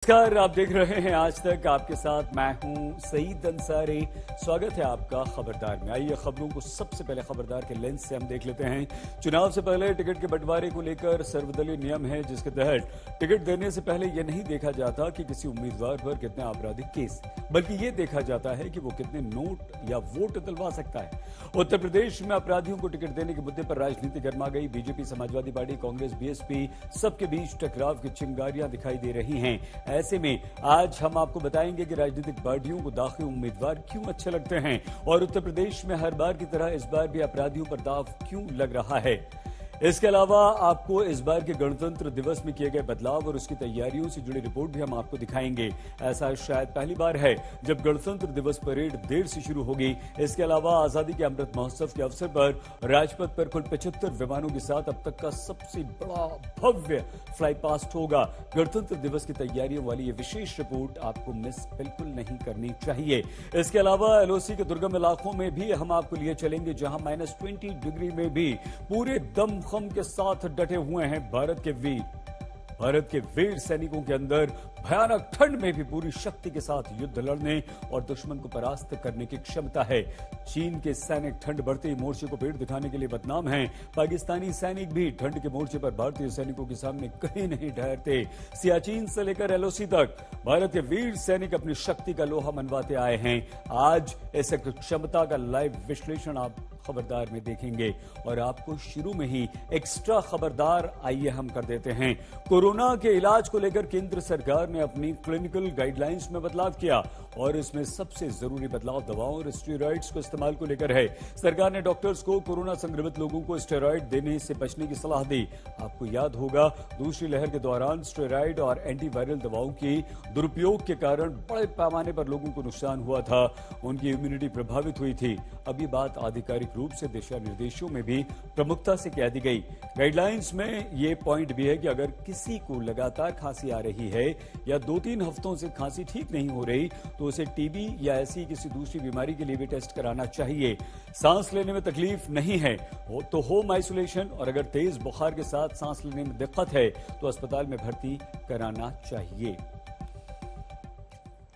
नमस्कार, आप देख रहे हैं आज तक। आपके साथ मैं हूं सईद अंसारी। स्वागत है आपका खबरदार में। आइए खबरों को सबसे पहले खबरदार के लेंस से हम देख लेते हैं। चुनाव से पहले टिकट के बंटवारे को लेकर सर्वदलीय नियम है, जिसके तहत टिकट देने से पहले यह नहीं देखा जाता कि किसी उम्मीदवार पर कितने आपराधिक केस, बल्कि ये देखा जाता है कि वो कितने नोट या वोट दिलवा सकता है। उत्तर प्रदेश में अपराधियों को टिकट देने के मुद्दे पर राजनीति गर्मा गई। BJP, Samajwadi party, Congress, BSP सबके बीच टकराव की चिंगारियां दिखाई दे रही हैं। ऐसे में आज हम आपको बताएंगे कि राजनीतिक पार्टियों को दाखिल उम्मीदवार क्यों अच्छे लगते हैं और उत्तर प्रदेश में हर बार की तरह इस बार भी अपराधियों पर दाव क्यों लग रहा है। इसके अलावा आपको इस बार के गणतंत्र दिवस में किए गए बदलाव और उसकी तैयारियों से जुड़ी रिपोर्ट भी हम आपको दिखाएंगे। ऐसा शायद पहली बार है जब गणतंत्र दिवस परेड देर से शुरू होगी। इसके अलावा आजादी के अमृत महोत्सव के अवसर पर राजपथ पर कुल 75 विमानों के साथ अब तक का सबसे बड़ा भव्य फ्लाई पास्ट होगा। गणतंत्र दिवस की तैयारियों वाली ये विशेष रिपोर्ट आपको मिस बिल्कुल नहीं करनी चाहिए। इसके अलावा एलओसी के दुर्गम इलाकों में भी हम आपको लिए चलेंगे, जहां -20 डिग्री में भी पूरे दम के साथ डटे हुए हैं भारत के वीर। भारत के वीर सैनिकों के अंदर भयानक ठंड में भी पूरी शक्ति के साथ युद्ध लड़ने और दुश्मन को परास्त करने की क्षमता है। चीन के सैनिक ठंड बढ़ते ही मोर्चे को पेड़ दिखाने के लिए बदनाम हैं। पाकिस्तानी सैनिक भी ठंड के मोर्चे पर भारतीय सैनिकों के सामने कहीं नहीं ठहरते। सियाचिन से लेकर एलओसी तक भारत के वीर सैनिक अपनी शक्ति का लोहा मनवाते आए हैं। आज इस क्षमता का लाइव विश्लेषण आप खबरदार में देखेंगे और आपको शुरू में ही एक्स्ट्रा खबरदार आइए हम कर देते हैं। कोरोना के इलाज को लेकर केंद्र सरकार ने अपनी क्लिनिकल गाइडलाइंस में बदलाव किया और इसमें सबसे जरूरी बदलाव दवाओं और स्टेरॉइड्स को इस्तेमाल को लेकर है। सरकार ने डॉक्टर्स को कोरोना संक्रमित लोगों को स्टेरॉइड देने से बचने की सलाह दी। आपको याद होगा, दूसरी लहर के दौरान स्टेरॉइड और एंटीवायरल दवाओं की दुरुपयोग के कारण बड़े पैमाने पर लोगों को नुकसान हुआ था, उनकी इम्यूनिटी प्रभावित हुई थी। अब ये बात आधिकारिक रूप से दिशा निर्देशों में भी प्रमुखता से कह दी गई। गाइडलाइंस में ये पॉइंट भी है कि अगर किसी को लगातार खांसी आ रही है या 2-3 हफ्तों से खांसी ठीक नहीं हो रही तो उसे टीबी या ऐसी किसी दूसरी बीमारी के लिए भी टेस्ट कराना चाहिए। सांस लेने में तकलीफ नहीं है तो होम आइसोलेशन, और अगर तेज बुखार के साथ सांस लेने में दिक्कत है तो अस्पताल में भर्ती कराना चाहिए।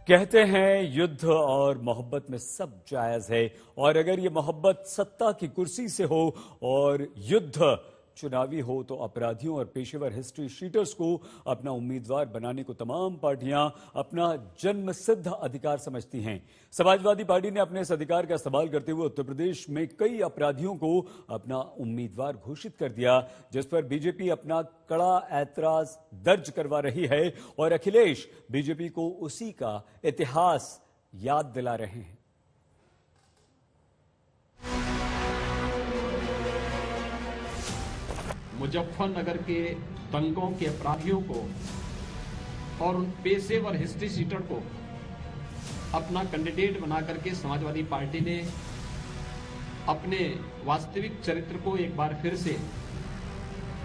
कहते हैं युद्ध और मोहब्बत में सब जायज है, और अगर ये मोहब्बत सत्ता की कुर्सी से हो और युद्ध चुनावी हो तो अपराधियों और पेशेवर हिस्ट्री शीटर्स को अपना उम्मीदवार बनाने को तमाम पार्टियां अपना जन्मसिद्ध अधिकार समझती हैं। समाजवादी पार्टी ने अपने इस अधिकार का इस्तेमाल करते हुए उत्तर प्रदेश में कई अपराधियों को अपना उम्मीदवार घोषित कर दिया, जिस पर बीजेपी अपना कड़ा ऐतराज दर्ज करवा रही है और अखिलेश बीजेपी को उसी का इतिहास याद दिला रहे हैं। मुजफ्फरनगर के दंगों के अपराधियों को और उन पेशेवर हिस्ट्री सीटर को अपना कैंडिडेट बना करके समाजवादी पार्टी ने अपने वास्तविक चरित्र को एक बार फिर से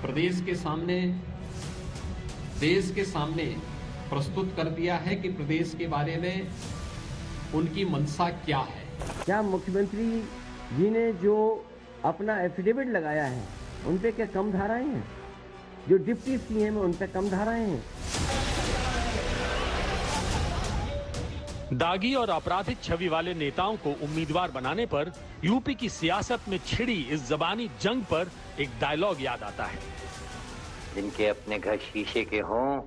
प्रदेश के सामने, देश के सामने प्रस्तुत कर दिया है कि प्रदेश के बारे में उनकी मंशा क्या है। क्या मुख्यमंत्री जी ने जो अपना एफिडेविट लगाया है उन पे क्या कम धाराएं हैं? जो डिप्टी सीएम है उन पे कम धाराएं हैं? दागी और आपराधिक छवि वाले नेताओं को उम्मीदवार बनाने पर यूपी की सियासत में छिड़ी इस जबानी जंग पर एक डायलॉग याद आता है। जिनके अपने घर शीशे के हों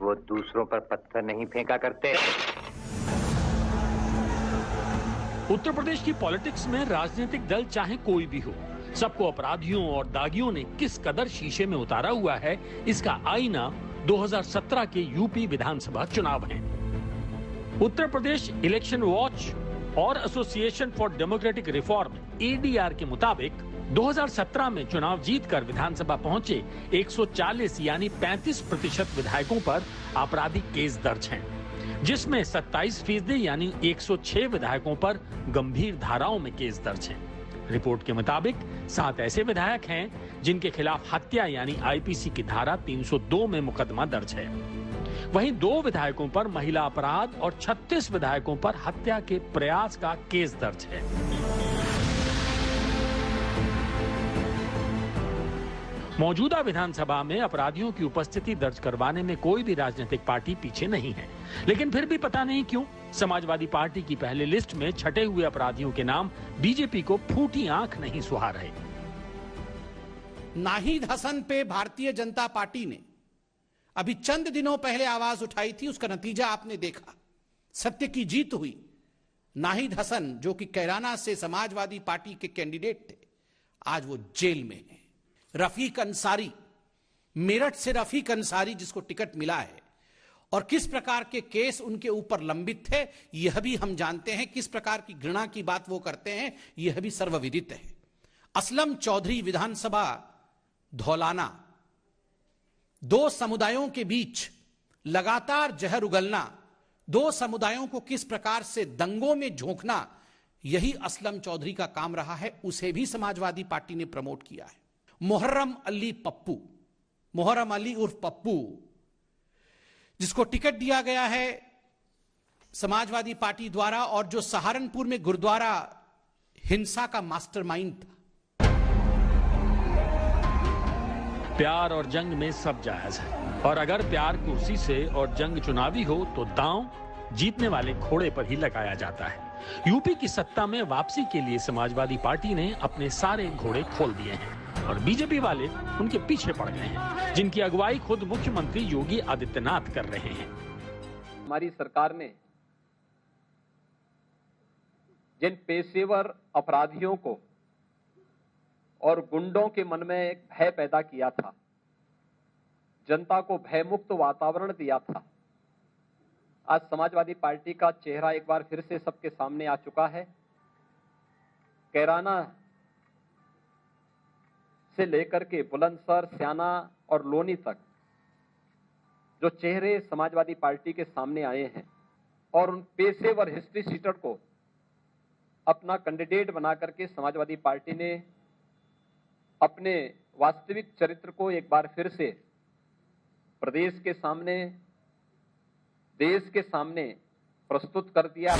वो दूसरों पर पत्थर नहीं फेंका करते। उत्तर प्रदेश की पॉलिटिक्स में राजनीतिक दल चाहे कोई भी हो, सबको अपराधियों और दागियों ने किस कदर शीशे में उतारा हुआ है, इसका आईना 2017 के यूपी विधानसभा चुनाव हैं। उत्तर प्रदेश इलेक्शन वॉच और association for democratic reform (ADR) के मुताबिक 2017 में चुनाव जीतकर विधानसभा पहुंचे 140 यानी 35% विधायकों पर आपराधिक केस दर्ज हैं, जिसमें 27% यानी 106 विधायकों पर गंभीर धाराओं में केस दर्ज हैं। रिपोर्ट के मुताबिक 7 ऐसे विधायक हैं जिनके खिलाफ हत्या यानी आईपीसी की धारा 302 में मुकदमा दर्ज है। वहीं 2 विधायकों पर महिला अपराध और 36 विधायकों पर हत्या के प्रयास का केस दर्ज है। मौजूदा विधानसभा में अपराधियों की उपस्थिति दर्ज करवाने में कोई भी राजनीतिक पार्टी पीछे नहीं है, लेकिन फिर भी पता नहीं क्यों समाजवादी पार्टी की पहले लिस्ट में छटे हुए अपराधियों के नाम बीजेपी को फूटी आंख नहीं सुहा रहे। नाहिद हसन पे भारतीय जनता पार्टी ने अभी चंद दिनों पहले आवाज उठाई थी, उसका नतीजा आपने देखा, सत्य की जीत हुई। नाहिद हसन जो कि कैराना से समाजवादी पार्टी के कैंडिडेट थे, आज वो जेल में हैं। रफीक अंसारी, मेरठ से रफीक अंसारी जिसको टिकट मिला है और किस प्रकार के केस उनके ऊपर लंबित थे यह भी हम जानते हैं, किस प्रकार की घृणा की बात वो करते हैं यह भी सर्वविदित है। असलम चौधरी विधानसभा धौलाना, दो समुदायों के बीच लगातार जहर उगलना, दो समुदायों को किस प्रकार से दंगों में झोंकना, यही असलम चौधरी का काम रहा है, उसे भी समाजवादी पार्टी ने प्रमोट किया है। मुहर्रम अली पप्पू, मुहर्रम अली उर्फ पप्पू, जिसको टिकट दिया गया है समाजवादी पार्टी द्वारा और जो सहारनपुर में गुरुद्वारा हिंसा का मास्टरमाइंड था। प्यार और जंग में सब जायज है, और अगर प्यार कुर्सी से और जंग चुनावी हो तो दांव जीतने वाले घोड़े पर ही लगाया जाता है। यूपी की सत्ता में वापसी के लिए समाजवादी पार्टी ने अपने सारे घोड़े खोल दिए हैं और बीजेपी वाले उनके पीछे पड़ गए हैं, जिनकी अगुवाई खुद मुख्यमंत्री योगी आदित्यनाथ कर रहे हैं। हमारी सरकार ने जिन पेशेवर अपराधियों को और गुंडों के मन में एक भय पैदा किया था, जनता को भयमुक्त वातावरण दिया था, आज समाजवादी पार्टी का चेहरा एक बार फिर से सबके सामने आ चुका है। कैराना से लेकर के बुलंदशहर, स्याना और लोनी तक जो चेहरे समाजवादी पार्टी के सामने आए हैं और उन पेशेवर हिस्ट्री सीटर को अपना कैंडिडेट बना करके समाजवादी पार्टी ने अपने वास्तविक चरित्र को एक बार फिर से प्रदेश के सामने, देश के सामने प्रस्तुत कर दिया।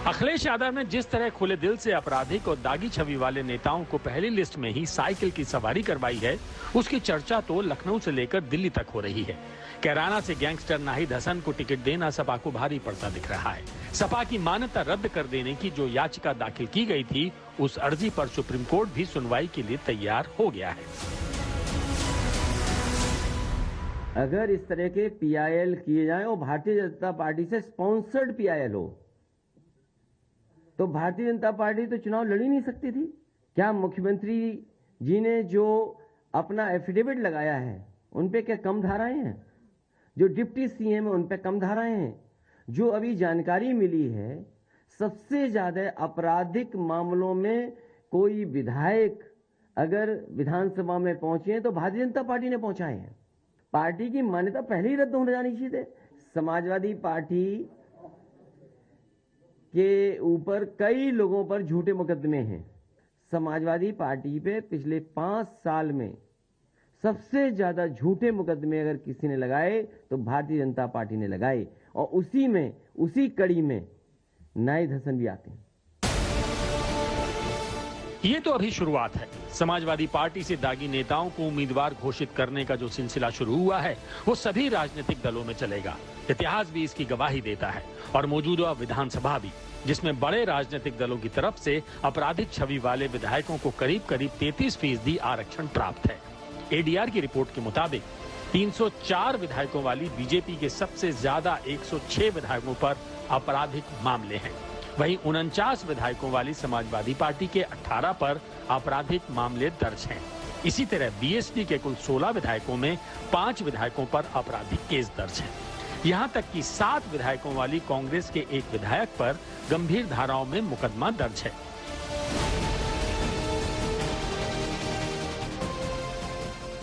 अखिलेश यादव ने जिस तरह खुले दिल से आपराधिक और दागी छवि वाले नेताओं को पहली लिस्ट में ही साइकिल की सवारी करवाई है, उसकी चर्चा तो लखनऊ से लेकर दिल्ली तक हो रही है। कैराना से गैंगस्टर नाहिद हसन को टिकट देना सपा को भारी पड़ता दिख रहा है। सपा की मान्यता रद्द कर देने की जो याचिका दाखिल की गई थी, उस अर्जी पर सुप्रीम कोर्ट भी सुनवाई के लिए तैयार हो गया है। अगर इस तरह के पीआईएल किए जाएं और भारतीय जनता पार्टी से स्पॉन्सर्ड पीआईएल हो तो भारतीय जनता पार्टी तो चुनाव लड़ ही नहीं सकती थी। क्या मुख्यमंत्री जी ने जो अपना एफिडेविट लगाया है उन पे क्या कम धाराएं हैं? जो डिप्टी सीएम है उन पे कम धाराएं हैं? जो अभी जानकारी मिली है, सबसे ज्यादा आपराधिक मामलों में कोई विधायक अगर विधानसभा में पहुंचे हैं तो भारतीय जनता पार्टी ने पहुंचाए हैं। पार्टी की मान्यता पहले ही रद्द हो जानी चाहिए। समाजवादी पार्टी के ऊपर कई लोगों पर झूठे मुकदमे हैं। समाजवादी पार्टी पे पिछले 5 साल में सबसे ज्यादा झूठे मुकदमे अगर किसी ने लगाए तो भारतीय जनता पार्टी ने लगाए, और उसी कड़ी में नाहिद हसन भी आते हैं। ये तो अभी शुरुआत है। समाजवादी पार्टी से दागी नेताओं को उम्मीदवार घोषित करने का जो सिलसिला शुरू हुआ है वो सभी राजनीतिक दलों में चलेगा। इतिहास भी इसकी गवाही देता है और मौजूदा विधानसभा भी, जिसमें बड़े राजनीतिक दलों की तरफ से आपराधिक छवि वाले विधायकों को करीब 33% आरक्षण प्राप्त है। एडीआर की रिपोर्ट के मुताबिक 304 विधायकों वाली बीजेपी के सबसे ज्यादा 106 विधायकों पर आपराधिक मामले हैं। वहीं 49 विधायकों वाली समाजवादी पार्टी के 18 पर आपराधिक मामले दर्ज हैं। इसी तरह बीएसपी के कुल 16 विधायकों में 5 विधायकों पर आपराधिक केस दर्ज हैं। यहां तक कि 7 विधायकों वाली कांग्रेस के एक विधायक पर गंभीर धाराओं में मुकदमा दर्ज है।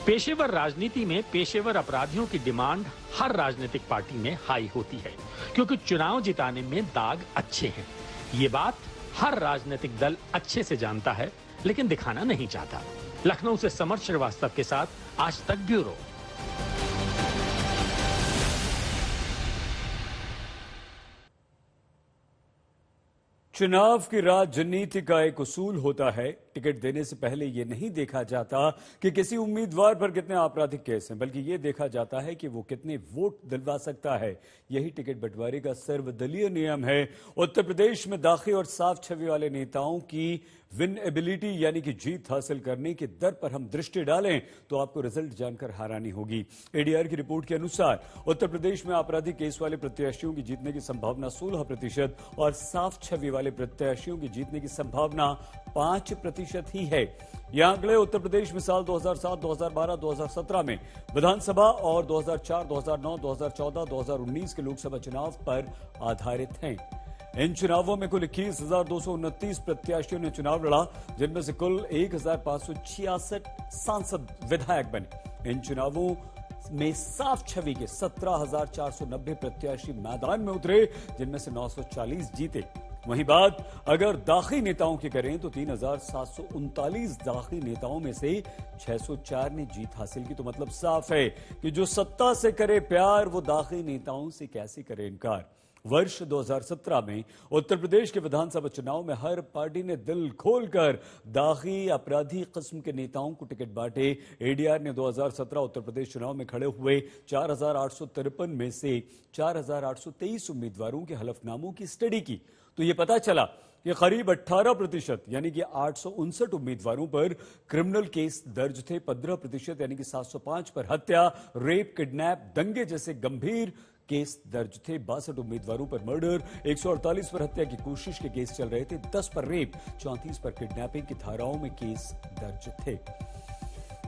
पेशेवर राजनीति में पेशेवर अपराधियों की डिमांड हर राजनीतिक पार्टी में हाई होती है, क्योंकि चुनाव जिताने में दाग अच्छे हैं। ये बात हर राजनीतिक दल अच्छे से जानता है, लेकिन दिखाना नहीं चाहता। लखनऊ से समर श्रीवास्तव के साथ आज तक ब्यूरो। चुनाव की राजनीति का एक उसूल होता है टिकट देने से पहले ये नहीं देखा जाता कि किसी उम्मीदवार पर कितने आपराधिक केस हैं, बल्कि ये देखा जाता है कि वो कितने वोट दिलवा सकता है। यही टिकट बंटवारे का सर्वदलीय नियम है। उत्तर प्रदेश में दाखिल और साफ छवि वाले नेताओं की विन एबिलिटी यानी कि जीत हासिल करने की दर पर हम दृष्टि डालें तो आपको रिजल्ट जानकर हैरानी होगी। एडीआर की रिपोर्ट के अनुसार उत्तर प्रदेश में आपराधिक केस वाले प्रत्याशियों की जीतने की संभावना 16% और साफ छवि वाले प्रत्याशियों की जीतने की संभावना 5% ही है। यह आंकड़े उत्तर प्रदेश में साल 2007, 2012, 2017 में विधानसभा और 2004, 2009, 2014, 2019 के लोकसभा चुनाव पर आधारित हैं। इन चुनावों में कुल 21,229 प्रत्याशियों ने चुनाव लड़ा, जिनमें से कुल 1,566 सांसद विधायक बने। इन चुनावों में साफ छवि के 17,490 प्रत्याशी मैदान में उतरे, जिनमें से 940 जीते। वहीं बात अगर दाखी नेताओं की करें तो 3,739 दाखी नेताओं में से 604 ने जीत हासिल की। तो मतलब साफ है कि जो सत्ता से करे प्यार वो दाखी नेताओं से कैसे करे इनकार। वर्ष 2017 में उत्तर प्रदेश के विधानसभा चुनाव में हर पार्टी ने दिल खोलकर दागी अपराधी किस्म के नेताओं को टिकट बांटे। एडीआर ने 2017 उत्तर प्रदेश चुनाव में खड़े हुए 4,853 में से 4,823 उम्मीदवारों के हलफनामों की स्टडी की तो ये पता चला कि करीब 18% यानी कि 859 उम्मीदवारों पर क्रिमिनल केस दर्ज थे। 15% यानी कि 705 पर हत्या, रेप, किडनैप, दंगे जैसे गंभीर केस दर्ज थे। 62 उम्मीदवारों पर मर्डर, 148 पर हत्या की कोशिश के केस चल रहे थे। 10 पर रेप, 34 पर किडनैपिंग की धाराओं में केस दर्ज थे।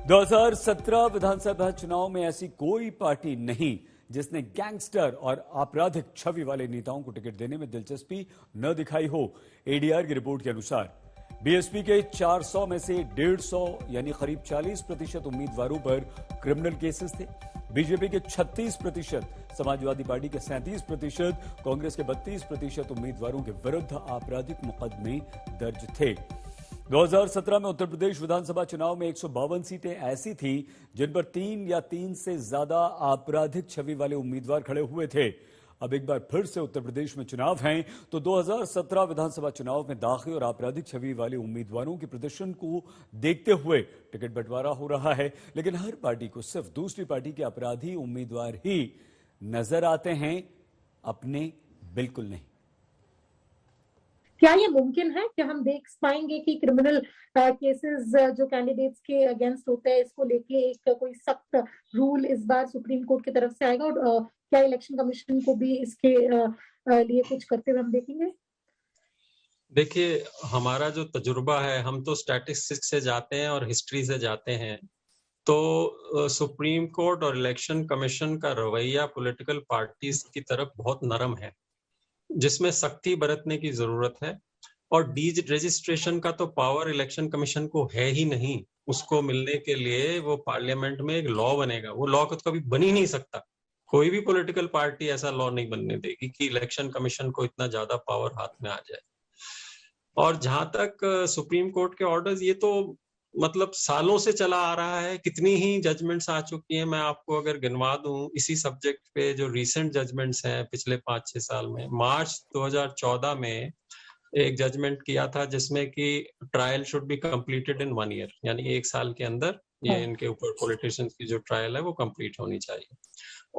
2017 विधानसभा चुनाव में ऐसी कोई पार्टी नहीं जिसने गैंगस्टर और आपराधिक छवि वाले नेताओं को टिकट देने में दिलचस्पी न दिखाई हो। एडीआर की रिपोर्ट के अनुसार बीएसपी के 400 में से 150 यानी करीब 40% उम्मीदवारों पर क्रिमिनल केसेस थे। बीजेपी के 36%, समाजवादी पार्टी के 37%, कांग्रेस के 32% उम्मीदवारों के विरुद्ध आपराधिक मुकदमे दर्ज थे। 2017 में उत्तर प्रदेश विधानसभा चुनाव में 152 सीटें ऐसी थी जिन पर 3 या 3 से ज्यादा आपराधिक छवि वाले उम्मीदवार खड़े हुए थे। अब एक बार फिर से उत्तर प्रदेश में चुनाव हैं तो 2017 विधानसभा चुनाव में दाखिल और आपराधिक छवि वाले उम्मीदवारों के प्रदर्शन को देखते हुए टिकट बंटवारा हो रहा है, लेकिन हर पार्टी को सिर्फ दूसरी पार्टी के अपराधी उम्मीदवार ही नजर आते हैं, अपने बिल्कुल नहीं। क्या ये मुमकिन है कि हम देख पाएंगे कि क्रिमिनल केसेस जो कैंडिडेट्स के अगेंस्ट होते हैं इसको लेके एक कोई सख्त रूल इस बार सुप्रीम कोर्ट की तरफ से आएगा और क्या इलेक्शन कमीशन को भी इसके लिए कुछ करते हुए हम देखेंगे? देखिए, हमारा जो तजुर्बा है, हम तो स्टैटिस्टिक्स से जाते हैं और हिस्ट्री से जाते हैं। तो सुप्रीम कोर्ट और इलेक्शन कमीशन का रवैया पॉलिटिकल पार्टीज की तरफ बहुत नरम है, जिसमें सख्ती बरतने की जरूरत है। और डीज रजिस्ट्रेशन का तो पावर इलेक्शन कमीशन को है ही नहीं। उसको मिलने के लिए वो पार्लियामेंट में एक लॉ बनेगा, वो लॉ तो कभी बन ही नहीं सकता। कोई भी पॉलिटिकल पार्टी ऐसा लॉ नहीं बनने देगी कि इलेक्शन कमीशन को इतना ज्यादा पावर हाथ में आ जाए। और जहां तक सुप्रीम कोर्ट के ऑर्डर्स, ये तो मतलब सालों से चला आ रहा है। कितनी ही जजमेंट्स आ चुकी हैं। मैं आपको अगर गिनवा दूं इसी सब्जेक्ट पे जो रीसेंट जजमेंट्स हैं पिछले 5-6 साल में, मार्च 2014 में एक जजमेंट किया था जिसमें कि trial should be completed in 1 year, यानी 1 साल के अंदर ये इनके ऊपर पॉलिटिशियंस की जो ट्रायल है वो कंप्लीट होनी चाहिए।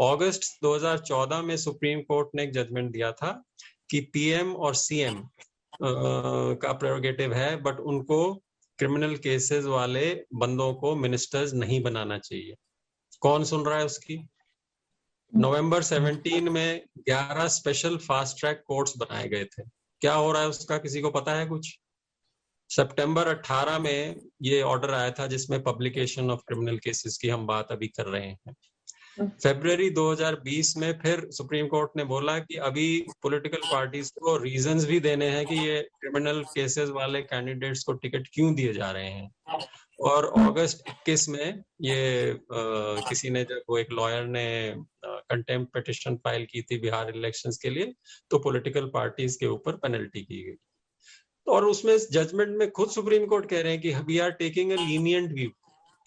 अगस्त 2014 में सुप्रीम कोर्ट ने एक जजमेंट दिया था कि पीएम और सीएम का प्रेरोगेटिव है, बट उनको क्रिमिनल केसेस वाले बंदों को मिनिस्टर्स नहीं बनाना चाहिए। कौन सुन रहा है उसकी? नवंबर 17 में 11 स्पेशल फास्ट ट्रैक कोर्ट्स बनाए गए थे। क्या हो रहा है उसका किसी को पता है कुछ? सितंबर 18 में ये ऑर्डर आया था जिसमें पब्लिकेशन ऑफ क्रिमिनल केसेस की हम बात अभी कर रहे हैं। फरवरी 2020 में फिर सुप्रीम कोर्ट ने बोला कि अभी पॉलिटिकल पार्टीज को रीजंस भी देने हैं कि ये क्रिमिनल केसेस वाले कैंडिडेट्स को टिकट क्यों दिए जा रहे हैं। और अगस्त 21 में ये किसी ने, जब वो एक लॉयर ने कंटेम्प्ट पिटिशन फाइल की थी बिहार इलेक्शंस के लिए, तो पॉलिटिकल पार्टीज के ऊपर पेनल्टी की गई। और उसमें जजमेंट में खुद सुप्रीम कोर्ट कह रहे हैं कि we are taking a lenient view.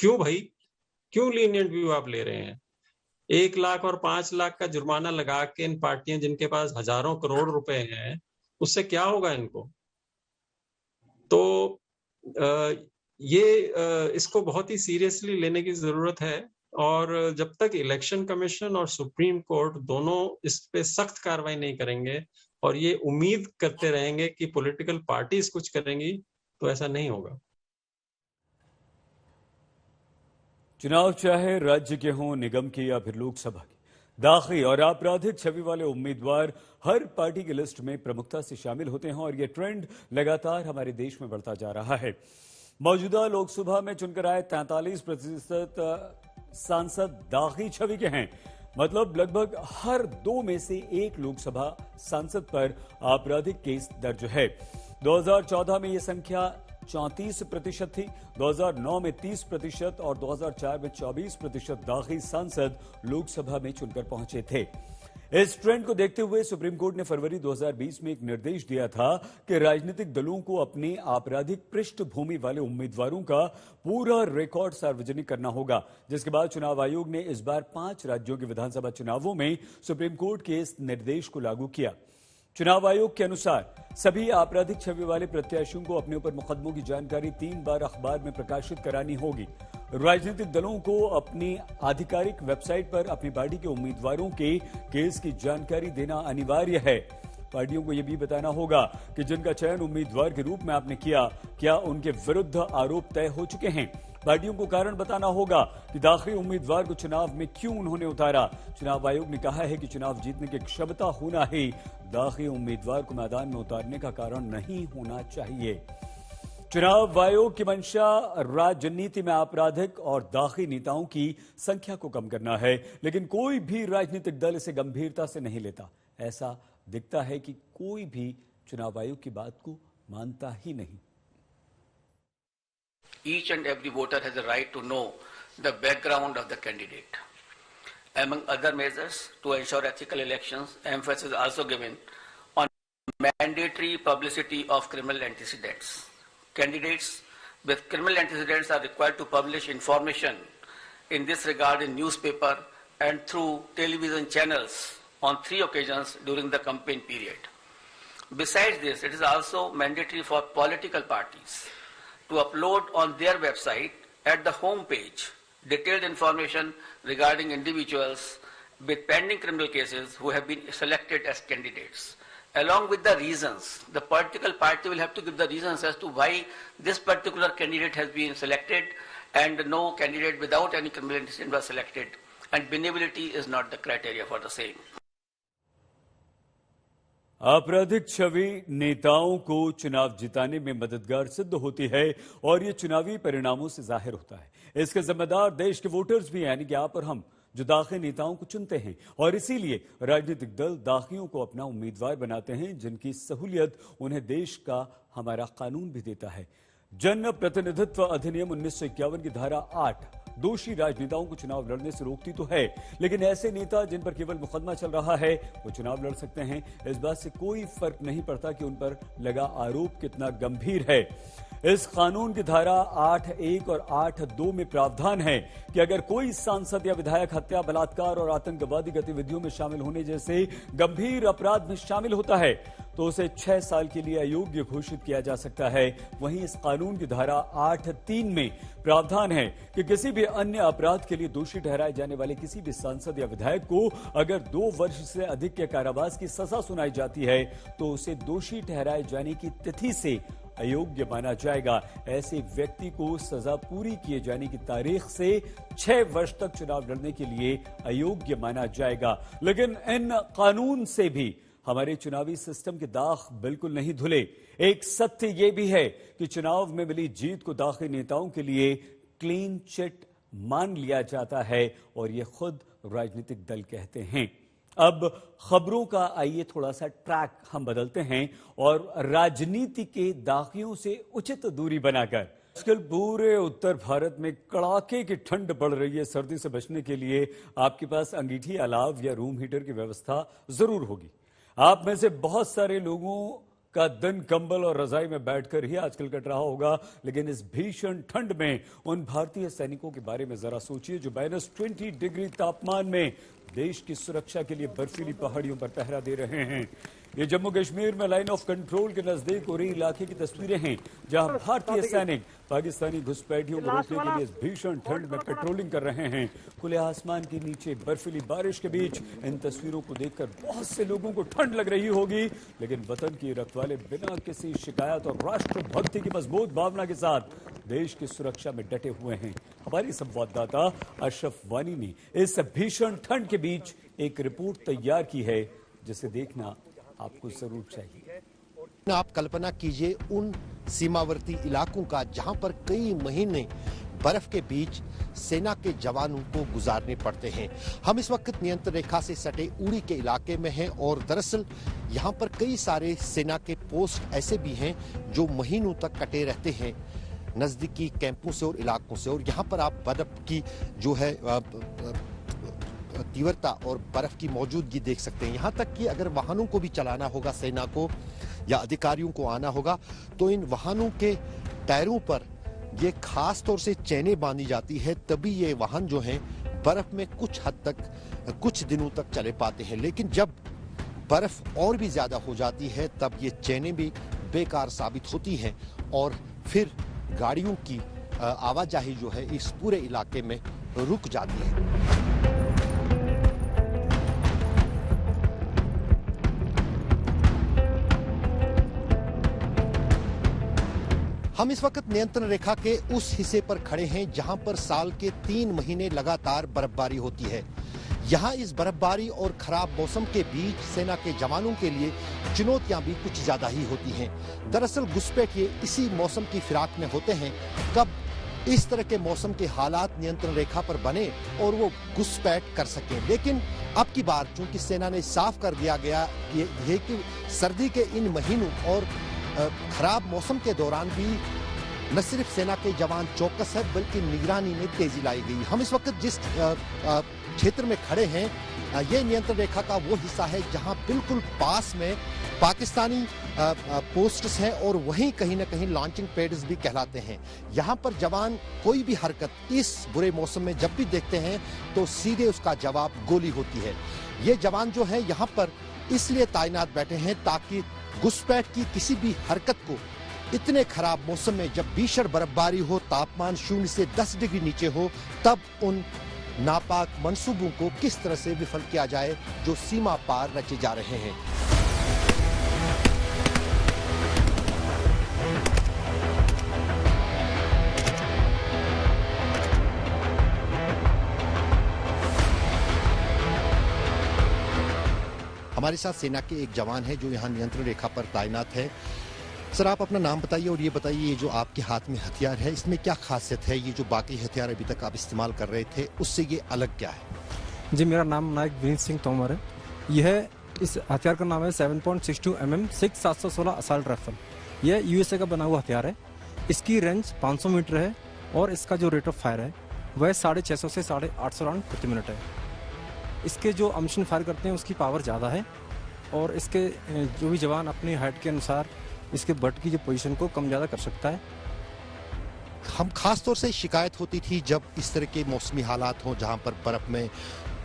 क्यों भाई, क्यों लीनियंट व्यू आप ले रहे हैं? 1 लाख और 5 लाख का जुर्माना लगा के इन पार्टियां जिनके पास हजारों करोड़ रुपए हैं, उससे क्या होगा इनको? तो इसको बहुत ही सीरियसली लेने की जरूरत है और जब तक इलेक्शन कमीशन और सुप्रीम कोर्ट दोनों इस पे सख्त कार्रवाई नहीं करेंगे और ये उम्मीद करते रहेंगे कि पॉलिटिकल पार्टीज कुछ करेंगी तो ऐसा नहीं होगा। चुनाव चाहे राज्य के हों, निगम के या फिर लोकसभा के, दागी और आपराधिक छवि वाले उम्मीदवार हर पार्टी की लिस्ट में प्रमुखता से शामिल होते हैं और यह ट्रेंड लगातार हमारे देश में बढ़ता जा रहा है। मौजूदा लोकसभा में चुनकर आए 43% सांसद दागी छवि के हैं। मतलब लगभग हर 2 में से 1 लोकसभा सांसद पर आपराधिक केस दर्ज है। 2014 में यह संख्या 34% थी, 2009 में 30% और 2004 में 24% दागी सांसद लोकसभा में चुनकर पहुंचे थे। इस ट्रेंड को देखते हुए सुप्रीम कोर्ट ने फरवरी 2020 में एक निर्देश दिया था कि राजनीतिक दलों को अपने आपराधिक पृष्ठभूमि वाले उम्मीदवारों का पूरा रिकॉर्ड सार्वजनिक करना होगा, जिसके बाद चुनाव आयोग ने इस बार 5 राज्यों के विधानसभा चुनावों में सुप्रीम कोर्ट के इस निर्देश को लागू किया। चुनाव आयोग के अनुसार सभी आपराधिक छवि वाले प्रत्याशियों को अपने ऊपर मुकदमों की जानकारी 3 बार अखबार में प्रकाशित करानी होगी। राजनीतिक दलों को अपनी आधिकारिक वेबसाइट पर अपनी पार्टी के उम्मीदवारों के केस की जानकारी देना अनिवार्य है। पार्टियों को यह भी बताना होगा कि जिनका चयन उम्मीदवार के रूप में आपने किया, क्या उनके विरुद्ध आरोप तय हो चुके हैं। पार्टियों को कारण बताना होगा कि दागी उम्मीदवार को चुनाव में क्यों उन्होंने उतारा। चुनाव आयोग ने कहा है कि चुनाव जीतने की क्षमता होना ही दागी उम्मीदवार को मैदान में उतारने का कारण नहीं होना चाहिए। चुनाव आयोग की मंशा राजनीति में आपराधिक और दागी नेताओं की संख्या को कम करना है, लेकिन कोई भी राजनीतिक दल इसे गंभीरता से नहीं लेता। ऐसा दिखता है कि कोई भी चुनाव आयोग की बात को मानता ही नहीं। Each and every voter has a right to know the background of the candidate. Among other measures to ensure ethical elections, emphasis is also given on mandatory publicity of criminal antecedents. Candidates with criminal antecedents are required to publish information in this regard in newspaper and through television channels on 3 occasions during the campaign period. Besides this, it is also mandatory for political parties to upload on their website at the home page detailed information regarding individuals with pending criminal cases who have been selected as candidates. Along with the reasons, the political party will have to give the reasons as to why this particular candidate has been selected and no candidate without any criminal antecedent was selected, and benevolity is not the criteria for the same. आपराधिक छवि नेताओं को चुनाव जिताने में मददगार सिद्ध होती है और ये चुनावी परिणामों से जाहिर होता है। इसके जिम्मेदार देश के वोटर्स भी, यानी कि आप और हम, जो दागी नेताओं को चुनते हैं, और इसीलिए राजनीतिक दल दागियों को अपना उम्मीदवार बनाते हैं, जिनकी सहूलियत उन्हें देश का हमारा कानून भी देता है। जन प्रतिनिधित्व अधिनियम 1951 की धारा 8 दोषी राजनेताओं को चुनाव लड़ने से रोकती तो है, लेकिन ऐसे नेता जिन पर केवल मुकदमा चल रहा है वो चुनाव लड़ सकते हैं। इस बात से कोई फर्क नहीं पड़ता कि उन पर लगा आरोप कितना गंभीर है। इस कानून की धारा 8(1) और 8(2) में प्रावधान है कि अगर कोई सांसद या विधायक हत्या, बलात्कार और आतंकवादी गतिविधियों में शामिल होने जैसे गंभीर अपराध में शामिल होता है तो उसे 6 साल के लिए अयोग्य घोषित किया जा सकता है। वहीं इस कानून की धारा 8(3) में प्रावधान है कि किसी भी अन्य अपराध के लिए दोषी ठहराए जाने वाले किसी भी सांसद या विधायक को अगर 2 वर्ष से अधिक के कारावास की सजा सुनाई जाती है तो उसे दोषी ठहराए जाने की तिथि से अयोग्य माना जाएगा। ऐसे व्यक्ति को सजा पूरी किए जाने की तारीख से 6 वर्ष तक चुनाव लड़ने के लिए अयोग्य माना जाएगा। लेकिन इन कानून से भी हमारे चुनावी सिस्टम के दाग बिल्कुल नहीं धुले। एक सत्य यह भी है कि चुनाव में मिली जीत को दागी नेताओं के लिए क्लीन चिट मान लिया जाता है और ये खुद राजनीतिक दल कहते हैं। अब खबरों का आइए थोड़ा सा ट्रैक हम बदलते हैं और राजनीति के दागियों से उचित दूरी बनाकर आजकल पूरे उत्तर भारत में कड़ाके की ठंड पड़ रही है। सर्दी से बचने के लिए आपके पास अंगीठी, अलाव या रूम हीटर की व्यवस्था जरूर होगी। आप में से बहुत सारे लोगों का दिन कंबल और रजाई में बैठकर ही आजकल कट रहा होगा, लेकिन इस भीषण ठंड में उन भारतीय सैनिकों के बारे में जरा सोचिए जो -20 डिग्री तापमान में देश की सुरक्षा के लिए बर्फीली पहाड़ियों पर पहरा दे रहे हैं। ये जम्मू कश्मीर में लाइन ऑफ कंट्रोल के नजदीक उरी इलाके की तस्वीरें हैं, जहां भारतीय सैनिक पाकिस्तानी घुसपैठियों को रोकने के लिए इस भीषण ठंड में पेट्रोलिंग कर रहे हैं। खुले आसमान के नीचे बर्फीली बारिश के बीच इन तस्वीरों को देखकर बहुत से लोगों को ठंड लग रही होगी, लेकिन वतन की रखवाले बिना किसी शिकायत और राष्ट्रभक्ति की मजबूत भावना के साथ देश की सुरक्षा में डटे हुए हैं। हमारी संवाददाता अशरफ वानी ने इस भीषण ठंड के बीच एक रिपोर्ट तैयार की है, जिसे देखना आपको जरूर चाहिए। आप कल्पना कीजिए उन सीमावर्ती इलाकों का जहां पर कई महीने बर्फ के बीच सेना के जवानों को गुजारने पड़ते हैं। हम इस वक्त नियंत्रण रेखा से सटे उड़ी के इलाके में हैं और दरअसल यहां पर कई सारे सेना के पोस्ट ऐसे भी हैं जो महीनों तक कटे रहते हैं नजदीकी कैंपों से और इलाकों से। और यहाँ पर आप बर्फ की जो है तीव्रता और बर्फ की मौजूदगी देख सकते हैं। यहाँ तक कि अगर वाहनों को भी चलाना होगा सेना को या अधिकारियों को आना होगा तो इन वाहनों के टायरों पर ये खास तौर से चैनें बांधी जाती है, तभी ये वाहन जो हैं बर्फ में कुछ हद तक कुछ दिनों तक चले पाते हैं। लेकिन जब बर्फ और भी ज्यादा हो जाती है तब ये चैनें भी बेकार साबित होती हैं और फिर गाड़ियों की आवाजाही जो है इस पूरे इलाके में रुक जाती है। हम इस वक्त नियंत्रण रेखा के उस हिस्से पर खड़े हैं जहां पर साल के 3 महीने लगातार बर्फबारी होती है। यहां इस बर्फबारी और खराब मौसम के बीच सेना के जवानों के लिए चुनौतियां भी कुछ ज्यादा ही होती हैं। दरअसल घुसपैठ ये इसी मौसम की फिराक में होते हैं कब इस तरह के मौसम के हालात नियंत्रण रेखा पर बने और वो घुसपैठ कर सकें। लेकिन अब की बार चूंकि सेना ने साफ कर दिया गया ये कि सर्दी के इन महीनों और खराब मौसम के दौरान भी न सिर्फ सेना के जवान चौकस है बल्कि निगरानी में तेजी लाई गई। हम इस वक्त जिस क्षेत्र में खड़े हैं ये नियंत्रण रेखा का वो हिस्सा है जहां बिल्कुल पास में पाकिस्तानी पोस्ट्स हैं और वहीं कहीं न कहीं लॉन्चिंग पैड्स भी कहलाते हैं। यहां पर जवान कोई भी हरकत इस बुरे मौसम में जब भी देखते हैं तो सीधे उसका जवाब गोली होती है। ये जवान जो है यहाँ पर इसलिए तैनात बैठे हैं ताकि घुसपैठ की किसी भी हरकत को इतने खराब मौसम में जब भीषण बर्फबारी हो, तापमान 0 से 10 डिग्री नीचे हो, तब उन नापाक मंसूबों को किस तरह से विफल किया जाए जो सीमा पार रचे जा रहे हैं। हमारे साथ सेना के एक जवान है जो यहाँ नियंत्रण रेखा पर तैनात है। सर, आप अपना नाम बताइए और ये बताइए ये जो आपके हाथ में हथियार है इसमें क्या खासियत है? ये जो बाकी हथियार अभी तक आप इस्तेमाल कर रहे थे उससे ये अलग क्या है? जी, मेरा नाम नायक वीरेंद्र सिंह तोमर है। यह इस हथियार का नाम है 7.62 mm 716 असॉल्ट राइफल। यह यूएसए का बना हुआ हथियार है। इसकी रेंज 500 मीटर है और इसका जो रेट ऑफ फायर है वह 650 से 850 राउंड प्रति मिनट है। इसके जो अमिशन फायर करते हैं उसकी पावर ज़्यादा है और इसके जो भी जवान अपनी हाइट के अनुसार इसके बट की जो पोजीशन को कम ज़्यादा कर सकता है। हम खास तौर से शिकायत होती थी जब इस तरह के मौसमी हालात हों जहां पर बर्फ में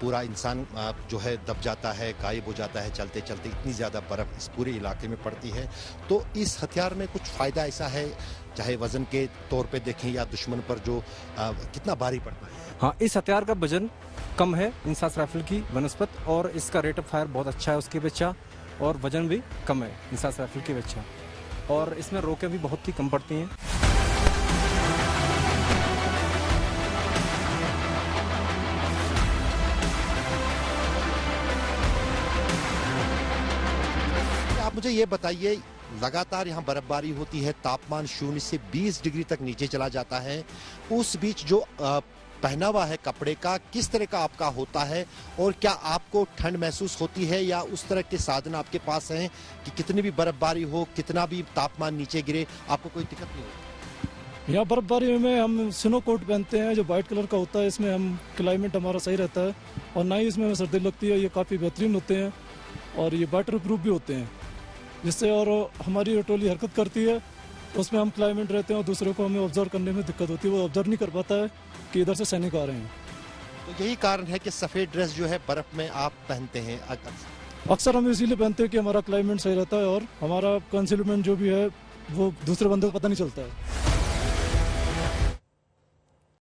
पूरा इंसान जो है दब जाता है, गायब हो जाता है चलते चलते, इतनी ज़्यादा बर्फ इस पूरे इलाके में पड़ती है। तो इस हथियार में कुछ फ़ायदा ऐसा है, चाहे वजन के तौर पे देखें या दुश्मन पर जो कितना भारी पड़ता है? हाँ, इस हथियार का वजन कम है इंसास राइफल की बनस्पत और इसका रेट ऑफ फायर बहुत अच्छा है उसके अपेक्षा और वजन भी कम है इंसास राइफल की अपेक्षा और इसमें रोकें भी बहुत ही कम पड़ती हैं। आप मुझे ये बताइए, लगातार यहाँ बर्फबारी होती है, तापमान 0 से 20 डिग्री तक नीचे चला जाता है, उस बीच जो पहनावा है कपड़े का किस तरह का आपका होता है और क्या आपको ठंड महसूस होती है या उस तरह के साधन आपके पास हैं कि कितनी भी बर्फबारी हो, कितना भी तापमान नीचे गिरे, आपको कोई दिक्कत नहीं होती? यहाँ बर्फबारी में हम स्नो कोट पहनते हैं जो वाइट कलर का होता है। इसमें हम क्लाइमेट हमारा सही रहता है और ना ही इसमें हमें सर्दी लगती है। ये काफ़ी बेहतरीन होते हैं और ये वाटर प्रूफ भी होते हैं, जिससे और हमारी टोली हरकत करती है उसमें हम क्लाइमेट रहते हैं और दूसरों को हमें ऑब्जर्व करने में दिक्कत होती है। वो ऑब्जर्व नहीं कर पाता है कि इधर से सैनिक आ रहे हैं। तो यही कारण है कि सफेद ड्रेस जो है बर्फ में आप पहनते हैं अक्सर हम इसीलिए पहनते हैं कि हमारा क्लाइमेट सही रहता है और हमारा कंसीलमेंट जो भी है वो दूसरे बंदे को पता नहीं चलता है।